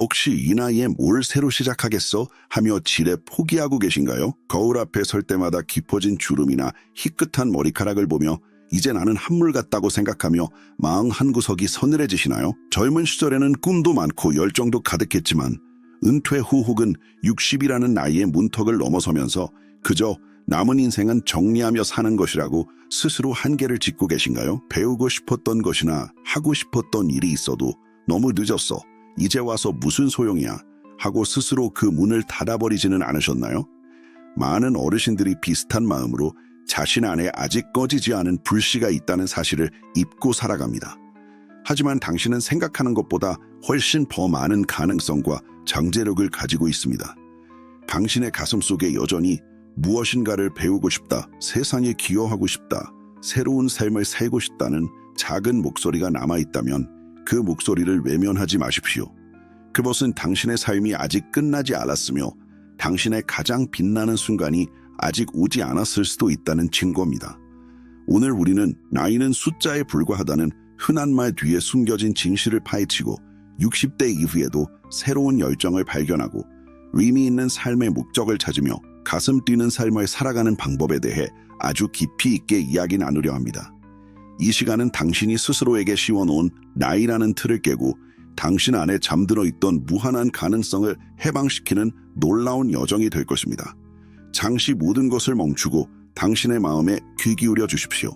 혹시 이 나이에 뭘 새로 시작하겠어? 하며 지레 포기하고 계신가요? 거울 앞에 설 때마다 깊어진 주름이나 희끗한 머리카락을 보며 이제 나는 한물 같다고 생각하며 마음 한구석이 서늘해지시나요? 젊은 시절에는 꿈도 많고 열정도 가득했지만 은퇴 후 혹은 60이라는 나이의 문턱을 넘어서면서 그저 남은 인생은 정리하며 사는 것이라고 스스로 한계를 짓고 계신가요? 배우고 싶었던 것이나 하고 싶었던 일이 있어도 너무 늦었어. 이제 와서 무슨 소용이야? 하고 스스로 그 문을 닫아버리지는 않으셨나요? 많은 어르신들이 비슷한 마음으로 자신 안에 아직 꺼지지 않은 불씨가 있다는 사실을 잊고 살아갑니다. 하지만 당신은 생각하는 것보다 훨씬 더 많은 가능성과 잠재력을 가지고 있습니다. 당신의 가슴 속에 여전히 무엇인가를 배우고 싶다, 세상에 기여하고 싶다, 새로운 삶을 살고 싶다는 작은 목소리가 남아있다면 그 목소리를 외면하지 마십시오. 그것은 당신의 삶이 아직 끝나지 않았으며 당신의 가장 빛나는 순간이 아직 오지 않았을 수도 있다는 증거입니다. 오늘 우리는 나이는 숫자에 불과하다는 흔한 말 뒤에 숨겨진 진실을 파헤치고 60대 이후에도 새로운 열정을 발견하고 의미 있는 삶의 목적을 찾으며 가슴 뛰는 삶을 살아가는 방법에 대해 아주 깊이 있게 이야기 나누려 합니다. 이 시간은 당신이 스스로에게 씌워놓은 나이라는 틀을 깨고 당신 안에 잠들어 있던 무한한 가능성을 해방시키는 놀라운 여정이 될 것입니다. 잠시 모든 것을 멈추고 당신의 마음에 귀 기울여 주십시오.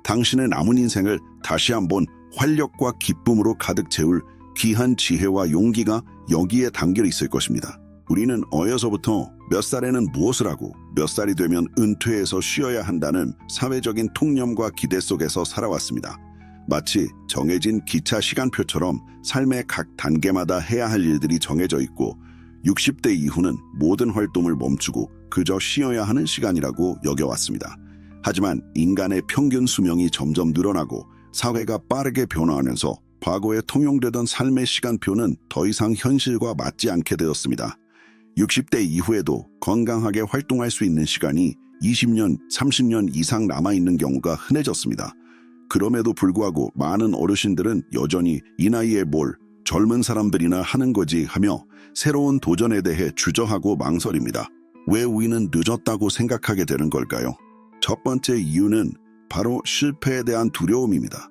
당신의 남은 인생을 다시 한번 활력과 기쁨으로 가득 채울 귀한 지혜와 용기가 여기에 담겨 있을 것입니다. 우리는 어려서부터 몇 살에는 무엇을 하고 몇 살이 되면 은퇴해서 쉬어야 한다는 사회적인 통념과 기대 속에서 살아왔습니다. 마치 정해진 기차 시간표처럼 삶의 각 단계마다 해야 할 일들이 정해져 있고 60대 이후는 모든 활동을 멈추고 그저 쉬어야 하는 시간이라고 여겨왔습니다. 하지만 인간의 평균 수명이 점점 늘어나고 사회가 빠르게 변화하면서 과거에 통용되던 삶의 시간표는 더 이상 현실과 맞지 않게 되었습니다. 60대 이후에도 건강하게 활동할 수 있는 시간이 20년, 30년 이상 남아있는 경우가 흔해졌습니다. 그럼에도 불구하고 많은 어르신들은 여전히 이 나이에 뭘 젊은 사람들이나 하는 거지 하며 새로운 도전에 대해 주저하고 망설입니다. 왜 우리는 늦었다고 생각하게 되는 걸까요? 첫 번째 이유는 바로 실패에 대한 두려움입니다.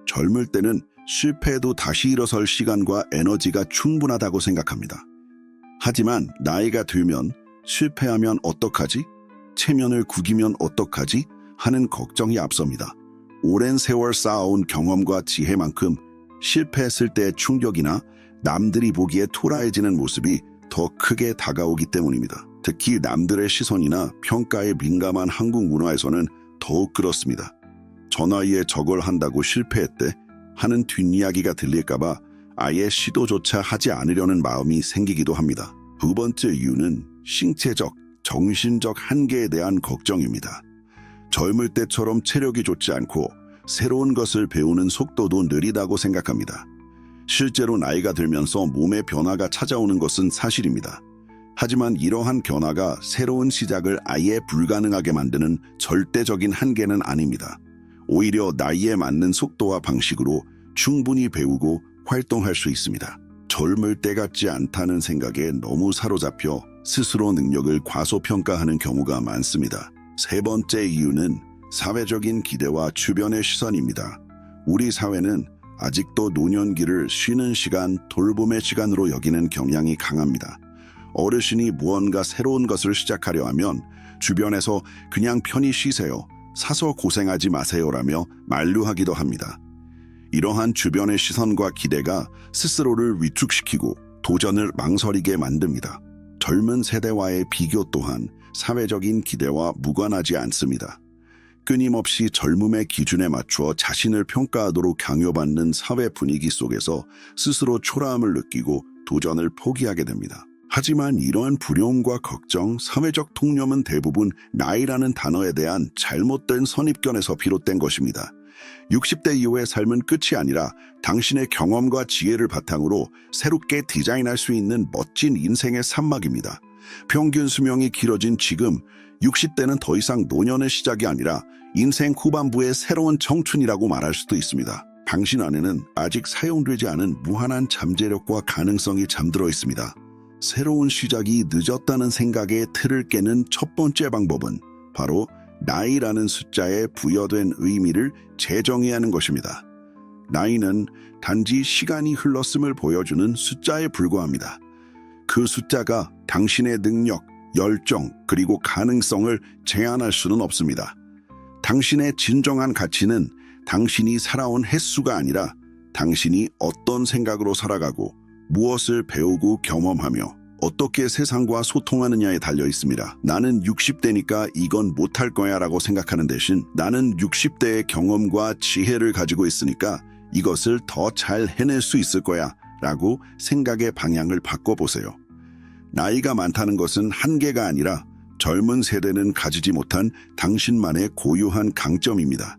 젊을 때는 실패해도 다시 일어설 시간과 에너지가 충분하다고 생각합니다. 하지만 나이가 들면 실패하면 어떡하지? 체면을 구기면 어떡하지? 하는 걱정이 앞섭니다. 오랜 세월 쌓아온 경험과 지혜만큼 실패했을 때의 충격이나 남들이 보기에 초라해지는 모습이 더 크게 다가오기 때문입니다. 특히 남들의 시선이나 평가에 민감한 한국 문화에서는 더욱 그렇습니다. 저 나이에 저걸 한다고 실패했대 하는 뒷이야기가 들릴까봐 아예 시도조차 하지 않으려는 마음이 생기기도 합니다. 두 번째 이유는 신체적, 정신적 한계에 대한 걱정입니다. 젊을 때처럼 체력이 좋지 않고 새로운 것을 배우는 속도도 느리다고 생각합니다. 실제로 나이가 들면서 몸의 변화가 찾아오는 것은 사실입니다. 하지만 이러한 변화가 새로운 시작을 아예 불가능하게 만드는 절대적인 한계는 아닙니다. 오히려 나이에 맞는 속도와 방식으로 충분히 배우고 활동할 수 있습니다. 젊을 때 같지 않다는 생각에 너무 사로잡혀 스스로 능력을 과소평가하는 경우가 많습니다. 세 번째 이유는 사회적인 기대와 주변의 시선입니다. 우리 사회는 아직도 노년기를 쉬는 시간, 돌봄의 시간으로 여기는 경향이 강합니다. 어르신이 무언가 새로운 것을 시작하려 하면 주변에서 그냥 편히 쉬세요, 사서 고생하지 마세요라며 만류하기도 합니다. 이러한 주변의 시선과 기대가 스스로를 위축시키고 도전을 망설이게 만듭니다. 젊은 세대와의 비교 또한 사회적인 기대와 무관하지 않습니다. 끊임없이 젊음의 기준에 맞추어 자신을 평가하도록 강요받는 사회 분위기 속에서 스스로 초라함을 느끼고 도전을 포기하게 됩니다. 하지만 이러한 두려움과 걱정, 사회적 통념은 대부분 나이라는 단어에 대한 잘못된 선입견에서 비롯된 것입니다. 60대 이후의 삶은 끝이 아니라 당신의 경험과 지혜를 바탕으로 새롭게 디자인할 수 있는 멋진 인생의 산막입니다. 평균 수명이 길어진 지금 60대는 더 이상 노년의 시작이 아니라 인생 후반부의 새로운 청춘이라고 말할 수도 있습니다. 당신 안에는 아직 사용되지 않은 무한한 잠재력과 가능성이 잠들어 있습니다. 새로운 시작이 늦었다는 생각의 틀을 깨는 첫 번째 방법은 바로 나이라는 숫자에 부여된 의미를 재정의하는 것입니다. 나이는 단지 시간이 흘렀음을 보여주는 숫자에 불과합니다. 그 숫자가 당신의 능력, 열정, 그리고 가능성을 제한할 수는 없습니다. 당신의 진정한 가치는 당신이 살아온 횟수가 아니라 당신이 어떤 생각으로 살아가고 무엇을 배우고 경험하며 어떻게 세상과 소통하느냐에 달려 있습니다. 나는 60대니까 이건 못할 거야 라고 생각하는 대신 나는 60대의 경험과 지혜를 가지고 있으니까 이것을 더 잘 해낼 수 있을 거야 라고 생각의 방향을 바꿔보세요. 나이가 많다는 것은 한계가 아니라 젊은 세대는 가지지 못한 당신만의 고유한 강점입니다.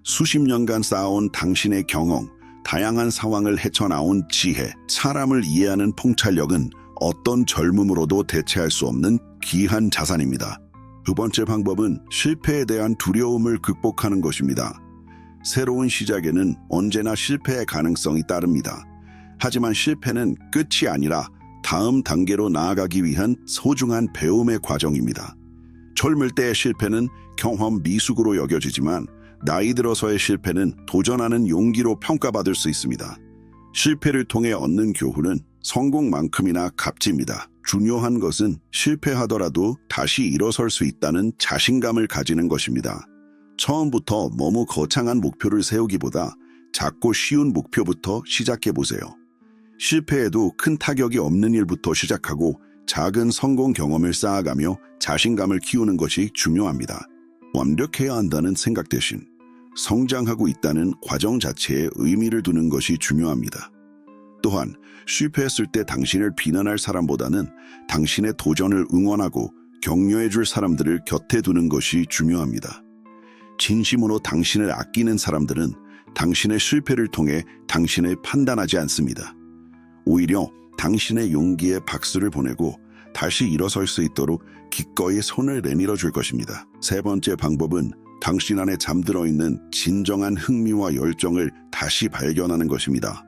수십 년간 쌓아온 당신의 경험, 다양한 상황을 헤쳐나온 지혜, 사람을 이해하는 통찰력은 어떤 젊음으로도 대체할 수 없는 귀한 자산입니다. 두 번째 방법은 실패에 대한 두려움을 극복하는 것입니다. 새로운 시작에는 언제나 실패의 가능성이 따릅니다. 하지만 실패는 끝이 아니라 다음 단계로 나아가기 위한 소중한 배움의 과정입니다. 젊을 때의 실패는 경험 미숙으로 여겨지지만 나이 들어서의 실패는 도전하는 용기로 평가받을 수 있습니다. 실패를 통해 얻는 교훈은 성공만큼이나 값집니다. 중요한 것은 실패하더라도 다시 일어설 수 있다는 자신감을 가지는 것입니다. 처음부터 너무 거창한 목표를 세우기보다 작고 쉬운 목표부터 시작해보세요. 실패에도 큰 타격이 없는 일부터 시작하고 작은 성공 경험을 쌓아가며 자신감을 키우는 것이 중요합니다. 완벽해야 한다는 생각 대신 성장하고 있다는 과정 자체에 의미를 두는 것이 중요합니다. 또한 실패했을 때 당신을 비난할 사람보다는 당신의 도전을 응원하고 격려해줄 사람들을 곁에 두는 것이 중요합니다. 진심으로 당신을 아끼는 사람들은 당신의 실패를 통해 당신을 판단하지 않습니다. 오히려 당신의 용기에 박수를 보내고 다시 일어설 수 있도록 기꺼이 손을 내밀어 줄 것입니다. 세 번째 방법은 당신 안에 잠들어 있는 진정한 흥미와 열정을 다시 발견하는 것입니다.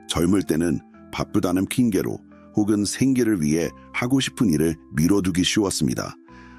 젊을 때는 바쁘다는 핑계로 혹은 생계를 위해 하고 싶은 일을 미뤄두기 쉬웠습니다.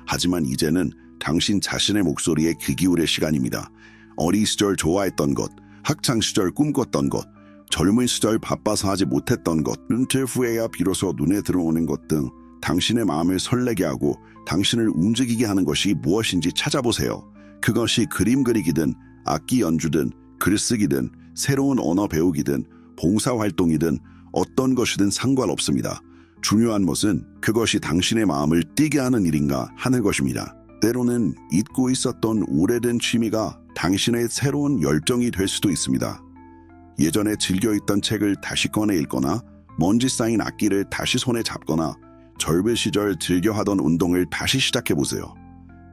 하지만 이제는 당신 자신의 목소리에 귀 기울일 시간입니다. 어린 시절 좋아했던 것, 학창 시절 꿈꿨던 것, 젊은 시절 바빠서 하지 못했던 것, 은퇴 후에야 비로소 눈에 들어오는 것 등 당신의 마음을 설레게 하고 당신을 움직이게 하는 것이 무엇인지 찾아보세요. 그것이 그림 그리기든 악기 연주든 글쓰기든 새로운 언어 배우기든 봉사활동이든 어떤 것이든 상관없습니다. 중요한 것은 그것이 당신의 마음을 뛰게 하는 일인가 하는 것입니다. 때로는 잊고 있었던 오래된 취미가 당신의 새로운 열정이 될 수도 있습니다. 예전에 즐겨 읽던 책을 다시 꺼내 읽거나 먼지 쌓인 악기를 다시 손에 잡거나 젊은 시절 즐겨 하던 운동을 다시 시작해보세요.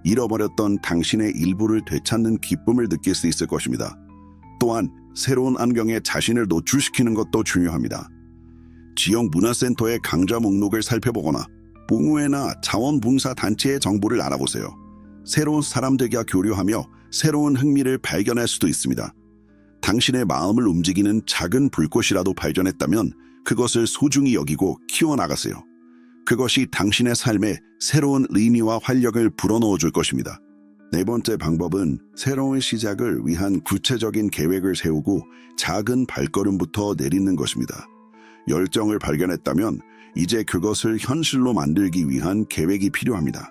잃어버렸던 당신의 일부를 되찾는 기쁨을 느낄 수 있을 것입니다. 또한 새로운 안경에 자신을 노출시키는 것도 중요합니다. 지역 문화센터의 강좌 목록을 살펴보거나 봉우회나 자원봉사단체의 정보를 알아보세요. 새로운 사람들과 교류하며 새로운 흥미를 발견할 수도 있습니다. 당신의 마음을 움직이는 작은 불꽃이라도 발견했다면 그것을 소중히 여기고 키워나가세요. 그것이 당신의 삶에 새로운 의미와 활력을 불어넣어 줄 것입니다. 네 번째 방법은 새로운 시작을 위한 구체적인 계획을 세우고 작은 발걸음부터 내딛는 것입니다. 열정을 발견했다면 이제 그것을 현실로 만들기 위한 계획이 필요합니다.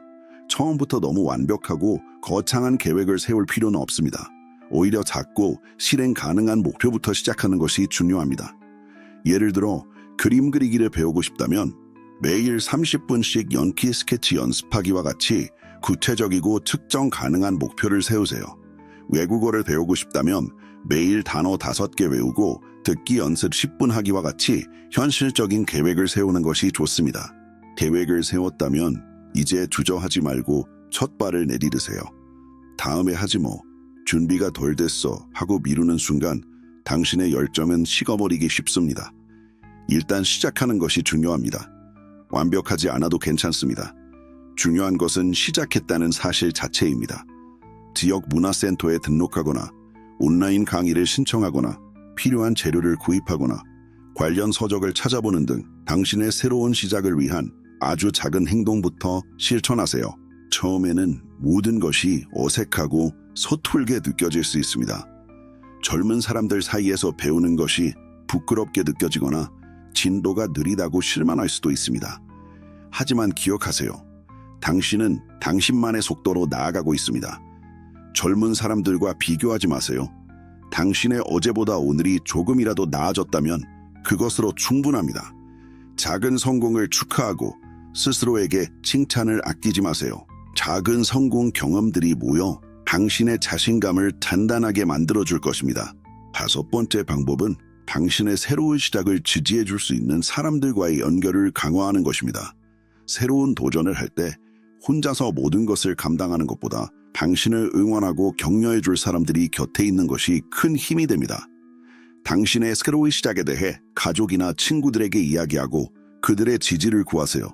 처음부터 너무 완벽하고 거창한 계획을 세울 필요는 없습니다. 오히려 작고 실행 가능한 목표부터 시작하는 것이 중요합니다. 예를 들어 그림 그리기를 배우고 싶다면 매일 30분씩 연기 스케치 연습하기와 같이 구체적이고 측정 가능한 목표를 세우세요. 외국어를 배우고 싶다면 매일 단어 5개 외우고 듣기 연습 10분 하기와 같이 현실적인 계획을 세우는 것이 좋습니다. 계획을 세웠다면 이제 주저하지 말고 첫 발을 내디드세요. 다음에 하지 뭐, 준비가 덜 됐어 하고 미루는 순간 당신의 열정은 식어버리기 쉽습니다. 일단 시작하는 것이 중요합니다. 완벽하지 않아도 괜찮습니다. 중요한 것은 시작했다는 사실 자체입니다. 지역 문화센터에 등록하거나 온라인 강의를 신청하거나 필요한 재료를 구입하거나 관련 서적을 찾아보는 등 당신의 새로운 시작을 위한 아주 작은 행동부터 실천하세요. 처음에는 모든 것이 어색하고 서툴게 느껴질 수 있습니다. 젊은 사람들 사이에서 배우는 것이 부끄럽게 느껴지거나 진도가 느리다고 실망할 수도 있습니다. 하지만 기억하세요. 당신은 당신만의 속도로 나아가고 있습니다. 젊은 사람들과 비교하지 마세요. 당신의 어제보다 오늘이 조금이라도 나아졌다면 그것으로 충분합니다. 작은 성공을 축하하고 스스로에게 칭찬을 아끼지 마세요. 작은 성공 경험들이 모여 당신의 자신감을 단단하게 만들어줄 것입니다. 5번째 방법은 당신의 새로운 시작을 지지해 줄 수 있는 사람들과의 연결을 강화하는 것입니다. 새로운 도전을 할 때 혼자서 모든 것을 감당하는 것보다 당신을 응원하고 격려해 줄 사람들이 곁에 있는 것이 큰 힘이 됩니다. 당신의 새로운 시작에 대해 가족이나 친구들에게 이야기하고 그들의 지지를 구하세요.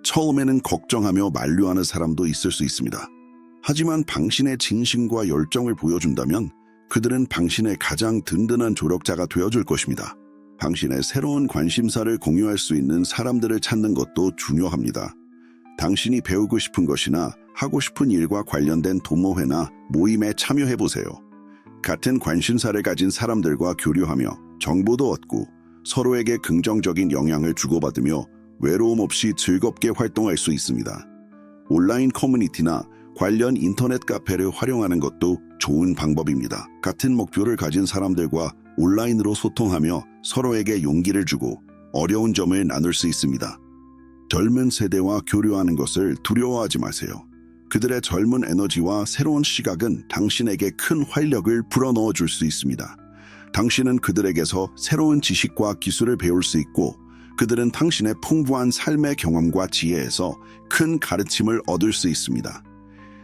처음에는 걱정하며 만류하는 사람도 있을 수 있습니다. 하지만 당신의 진심과 열정을 보여준다면 그들은 당신의 가장 든든한 조력자가 되어줄 것입니다. 당신의 새로운 관심사를 공유할 수 있는 사람들을 찾는 것도 중요합니다. 당신이 배우고 싶은 것이나 하고 싶은 일과 관련된 동호회나 모임에 참여해보세요. 같은 관심사를 가진 사람들과 교류하며 정보도 얻고 서로에게 긍정적인 영향을 주고받으며 외로움 없이 즐겁게 활동할 수 있습니다. 온라인 커뮤니티나 관련 인터넷 카페를 활용하는 것도 좋은 방법입니다. 같은 목표를 가진 사람들과 온라인으로 소통하며 서로에게 용기를 주고 어려운 점을 나눌 수 있습니다. 젊은 세대와 교류하는 것을 두려워하지 마세요. 그들의 젊은 에너지와 새로운 시각은 당신에게 큰 활력을 불어넣어 줄 수 있습니다. 당신은 그들에게서 새로운 지식과 기술을 배울 수 있고 그들은 당신의 풍부한 삶의 경험과 지혜에서 큰 가르침을 얻을 수 있습니다.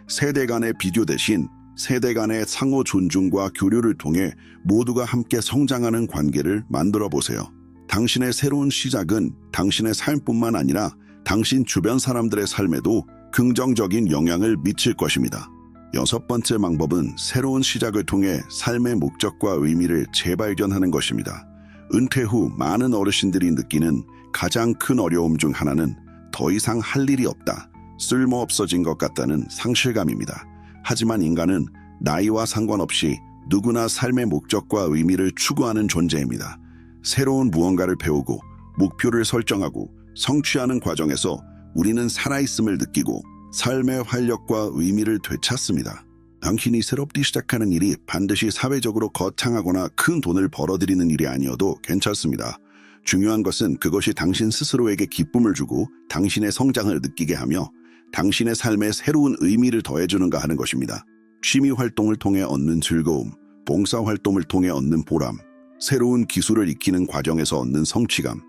세대 간의 비교 대신 세대 간의 상호 존중과 교류를 통해 모두가 함께 성장하는 관계를 만들어 보세요. 당신의 새로운 시작은 당신의 삶뿐만 아니라 당신 주변 사람들의 삶에도 긍정적인 영향을 미칠 것입니다. 6번째 방법은 새로운 시작을 통해 삶의 목적과 의미를 재발견하는 것입니다. 은퇴 후 많은 어르신들이 느끼는 가장 큰 어려움 중 하나는 더 이상 할 일이 없다, 쓸모없어진 것 같다는 상실감입니다. 하지만 인간은 나이와 상관없이 누구나 삶의 목적과 의미를 추구하는 존재입니다. 새로운 무언가를 배우고 목표를 설정하고 성취하는 과정에서 우리는 살아있음을 느끼고 삶의 활력과 의미를 되찾습니다. 당신이 새롭게 시작하는 일이 반드시 사회적으로 거창하거나 큰 돈을 벌어들이는 일이 아니어도 괜찮습니다. 중요한 것은 그것이 당신 스스로에게 기쁨을 주고 당신의 성장을 느끼게 하며 당신의 삶에 새로운 의미를 더해주는가 하는 것입니다. 취미 활동을 통해 얻는 즐거움, 봉사 활동을 통해 얻는 보람, 새로운 기술을 익히는 과정에서 얻는 성취감,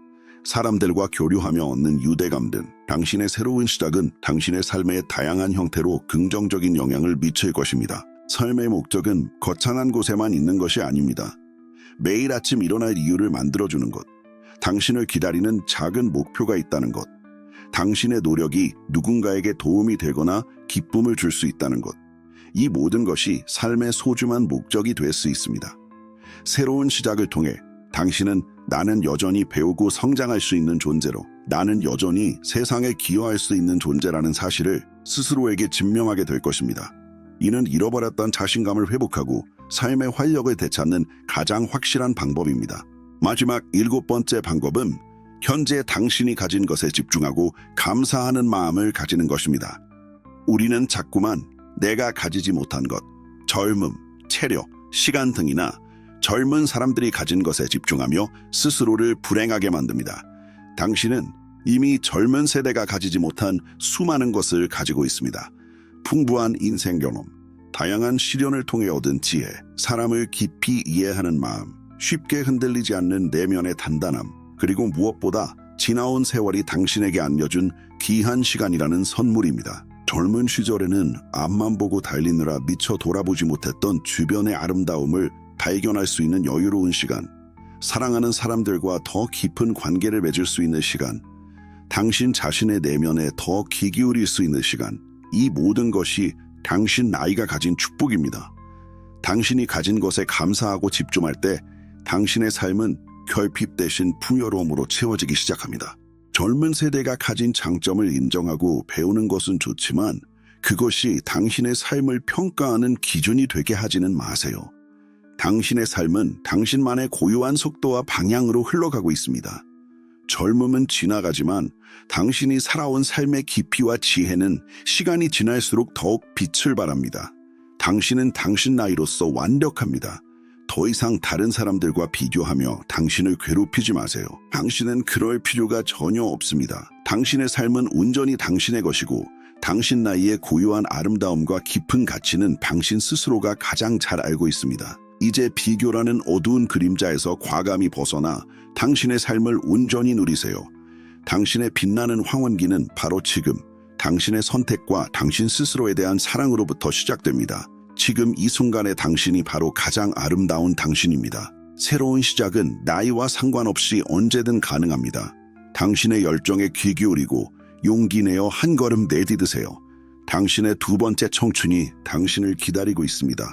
사람들과 교류하며 얻는 유대감 등 당신의 새로운 시작은 당신의 삶의 다양한 형태로 긍정적인 영향을 미칠 것입니다. 삶의 목적은 거창한 곳에만 있는 것이 아닙니다. 매일 아침 일어날 이유를 만들어주는 것, 당신을 기다리는 작은 목표가 있다는 것, 당신의 노력이 누군가에게 도움이 되거나 기쁨을 줄 수 있다는 것, 이 모든 것이 삶의 소중한 목적이 될 수 있습니다. 새로운 시작을 통해 당신은 나는 여전히 배우고 성장할 수 있는 존재로, 나는 여전히 세상에 기여할 수 있는 존재라는 사실을 스스로에게 증명하게 될 것입니다. 이는 잃어버렸던 자신감을 회복하고 삶의 활력을 되찾는 가장 확실한 방법입니다. 마지막 7번째 방법은 현재 당신이 가진 것에 집중하고 감사하는 마음을 가지는 것입니다. 우리는 자꾸만 내가 가지지 못한 것, 젊음, 체력, 시간 등이나 젊은 사람들이 가진 것에 집중하며 스스로를 불행하게 만듭니다. 당신은 이미 젊은 세대가 가지지 못한 수많은 것을 가지고 있습니다. 풍부한 인생 경험, 다양한 시련을 통해 얻은 지혜, 사람을 깊이 이해하는 마음, 쉽게 흔들리지 않는 내면의 단단함, 그리고 무엇보다 지나온 세월이 당신에게 안겨준 귀한 시간이라는 선물입니다. 젊은 시절에는 앞만 보고 달리느라 미처 돌아보지 못했던 주변의 아름다움을 발견할 수 있는 여유로운 시간, 사랑하는 사람들과 더 깊은 관계를 맺을 수 있는 시간, 당신 자신의 내면에 더 귀 기울일 수 있는 시간, 이 모든 것이 당신 나이가 가진 축복입니다. 당신이 가진 것에 감사하고 집중할 때 당신의 삶은 결핍 대신 풍요로움으로 채워지기 시작합니다. 젊은 세대가 가진 장점을 인정하고 배우는 것은 좋지만 그것이 당신의 삶을 평가하는 기준이 되게 하지는 마세요. 당신의 삶은 당신만의 고유한 속도와 방향으로 흘러가고 있습니다. 젊음은 지나가지만 당신이 살아온 삶의 깊이와 지혜는 시간이 지날수록 더욱 빛을 발합니다. 당신은 당신 나이로서 완벽합니다. 더 이상 다른 사람들과 비교하며 당신을 괴롭히지 마세요. 당신은 그럴 필요가 전혀 없습니다. 당신의 삶은 온전히 당신의 것이고 당신 나이의 고유한 아름다움과 깊은 가치는 당신 스스로가 가장 잘 알고 있습니다. 이제 비교라는 어두운 그림자에서 과감히 벗어나 당신의 삶을 온전히 누리세요. 당신의 빛나는 황혼기는 바로 지금 당신의 선택과 당신 스스로에 대한 사랑으로부터 시작됩니다. 지금 이 순간의 당신이 바로 가장 아름다운 당신입니다. 새로운 시작은 나이와 상관없이 언제든 가능합니다. 당신의 열정에 귀 기울이고 용기 내어 한 걸음 내디드세요. 당신의 두 번째 청춘이 당신을 기다리고 있습니다.